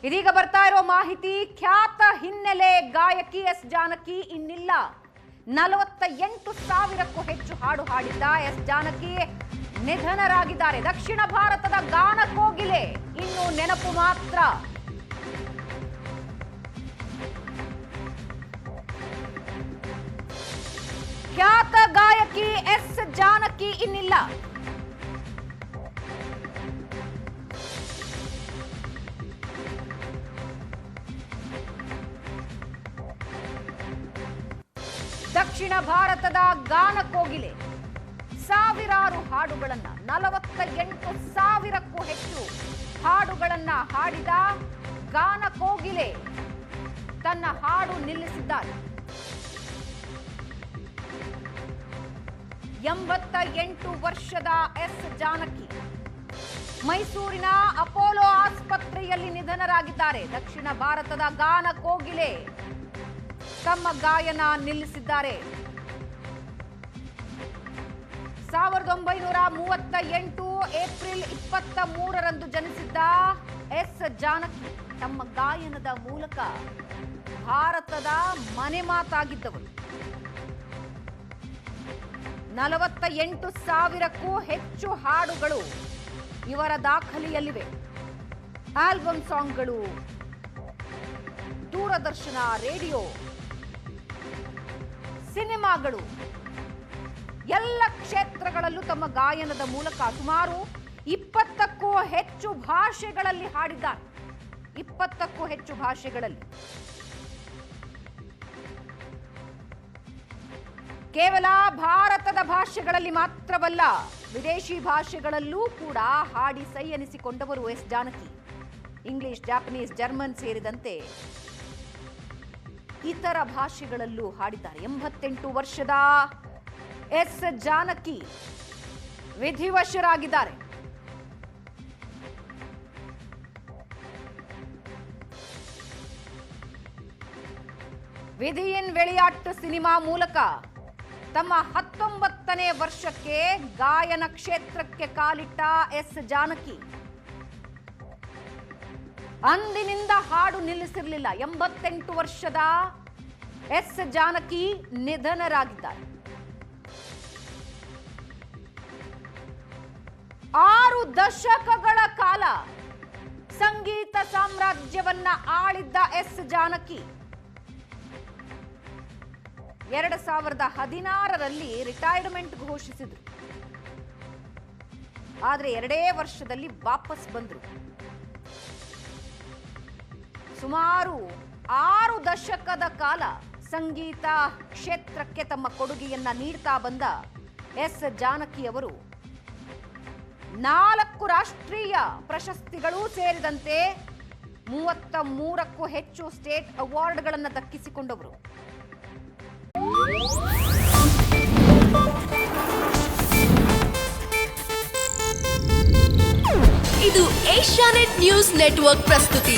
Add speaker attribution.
Speaker 1: ಇದೀಗ ಬರ್ತಾ ಇರೋ ಮಾಹಿತಿ, ಖ್ಯಾತ ಹಿನ್ನೆಲೆ ಗಾಯಕಿ ಎಸ್ ಜಾನಕಿ ಇನ್ನಿಲ್ಲ. 48,000ಕ್ಕೂ ಹೆಚ್ಚು ಹಾಡು ಹಾಡಿದ್ದ ಎಸ್ ಜಾನಕಿ ನಿಧನರಾಗಿದ್ದಾರೆ. ದಕ್ಷಿಣ ಭಾರತದ ಗಾನ ಕೋಗಿಲೆ ಇನ್ನು ನೆನಪು ಮಾತ್ರ. ಖ್ಯಾತ ಗಾಯಕಿ ಎಸ್ ಜಾನಕಿ ಇನ್ನಿಲ್ಲ. ದಕ್ಷಿಣ ಭಾರತದ ಗಾನ ಕೋಗಿಲೆ ಸಾವಿರಾರು ಹಾಡುಗಳನ್ನ 48,000ಕ್ಕೂ ಹೆಚ್ಚು ಹಾಡುಗಳನ್ನ ಹಾಡಿದ ಗಾನ ಕೋಗಿಲೆ ತನ್ನ ಹಾಡು ನಿಲ್ಲಿಸಿದ್ದಾರೆ. 88 ವರ್ಷದ ಎಸ್ ಜಾನಕಿ ಮೈಸೂರಿನ ಅಪೋಲೋ ಆಸ್ಪತ್ರೆಯಲ್ಲಿ ನಿಧನರಾಗಿದ್ದಾರೆ. ದಕ್ಷಿಣ ಭಾರತದ ಗಾನ ಕೋಗಿಲೆ ತಮ್ಮ ಗಾಯನ ನಿಲ್ಲಿಸಿದ್ದಾರೆ. 1938 ಏಪ್ರಿಲ್ 23ರಂದು ಜನಿಸಿದ್ದ ಎಸ್ ಜಾನಕಿ ತಮ್ಮ ಗಾಯನದ ಮೂಲಕ ಭಾರತದ ಮನೆ ಮಾತಾಗಿದ್ದವರು. 48,000ಕ್ಕೂ ಹೆಚ್ಚು ಹಾಡುಗಳು ಇವರ ದಾಖಲೆಯಲ್ಲಿವೆ. ಆಲ್ಬಮ್ ಸಾಂಗ್ಗಳು, ದೂರದರ್ಶನ, ರೇಡಿಯೋ, ಸಿನಿಮಾಗಳು, ಎಲ್ಲ ಕ್ಷೇತ್ರಗಳಲ್ಲೂ ತಮ್ಮ ಗಾಯನದ ಮೂಲಕ ಸುಮಾರು 20ಕ್ಕೂ ಹೆಚ್ಚು ಭಾಷೆಗಳಲ್ಲಿ ಹಾಡಿದ್ದಾರೆ. 20ಕ್ಕೂ ಹೆಚ್ಚು ಭಾಷೆಗಳಲ್ಲಿ. ಕೇವಲ ಭಾರತದ ಭಾಷೆಗಳಲ್ಲಿ ಮಾತ್ರವಲ್ಲ, ವಿದೇಶಿ ಭಾಷೆಗಳಲ್ಲೂ ಕೂಡ ಹಾಡಿ ಸೈ ಎನಿಸಿಕೊಂಡವರು S Janaki. English, Japanese, German ಸೇರಿದಂತೆ ಇತರ ಭಾಷೆಗಳಲ್ಲೂ ಹಾಡಿದ್ದಾರೆ. 88 ವರ್ಷದ ಎಸ್ ಜಾನಕಿ ವಿಧಿವಶರಾಗಿದ್ದಾರೆ. ವಿಧಿಯಿನ್ ವೆಳಿಯಾಟ್ಟು ಸಿನಿಮಾ ಮೂಲಕ ತಮ್ಮ 19ನೇ ವರ್ಷಕ್ಕೆ ಗಾಯನ ಕ್ಷೇತ್ರಕ್ಕೆ ಕಾಲಿಟ್ಟ ಎಸ್ ಜಾನಕಿ ಅಂದಿನಿಂದ ಹಾಡು ನಿಲ್ಲಿಸಿರಲಿಲ್ಲ. 88 ವರ್ಷದ ಎಸ್ ಜಾನಕಿ ನಿಧನರಾಗಿದ್ದಾರೆ. 6 ದಶಕಗಳ ಕಾಲ ಸಂಗೀತ ಸಾಮ್ರಾಜ್ಯವನ್ನ ಆಳಿದ್ದ ಎಸ್ ಜಾನಕಿ 2016ರಲ್ಲಿ ರಿಟೈರ್ಮೆಂಟ್ ಘೋಷಿಸಿದ್ರು. ಆದ್ರೆ 2 ವರ್ಷದಲ್ಲಿ ವಾಪಸ್ ಬಂದ್ರು. ಸುಮಾರು 6 ದಶಕದ ಕಾಲ ಸಂಗೀತ ಕ್ಷೇತ್ರಕ್ಕೆ ತಮ್ಮ ಕೊಡುಗೆಯನ್ನ ನೀಡ್ತಾ ಬಂದ ಎಸ್ ಜಾನಕಿ ಅವರು 4 ರಾಷ್ಟ್ರೀಯ ಪ್ರಶಸ್ತಿಗಳು ಸೇರಿದಂತೆ 33ಕ್ಕೂ ಹೆಚ್ಚು ಸ್ಟೇಟ್ ಅವಾರ್ಡ್ಗಳನ್ನು ದಕ್ಕಿಸಿಕೊಂಡವರು.
Speaker 2: ಇದು ಏಷ್ಯಾನೆಟ್ ನ್ಯೂಸ್ ನೆಟ್ವರ್ಕ್ ಪ್ರಸ್ತುತಿ.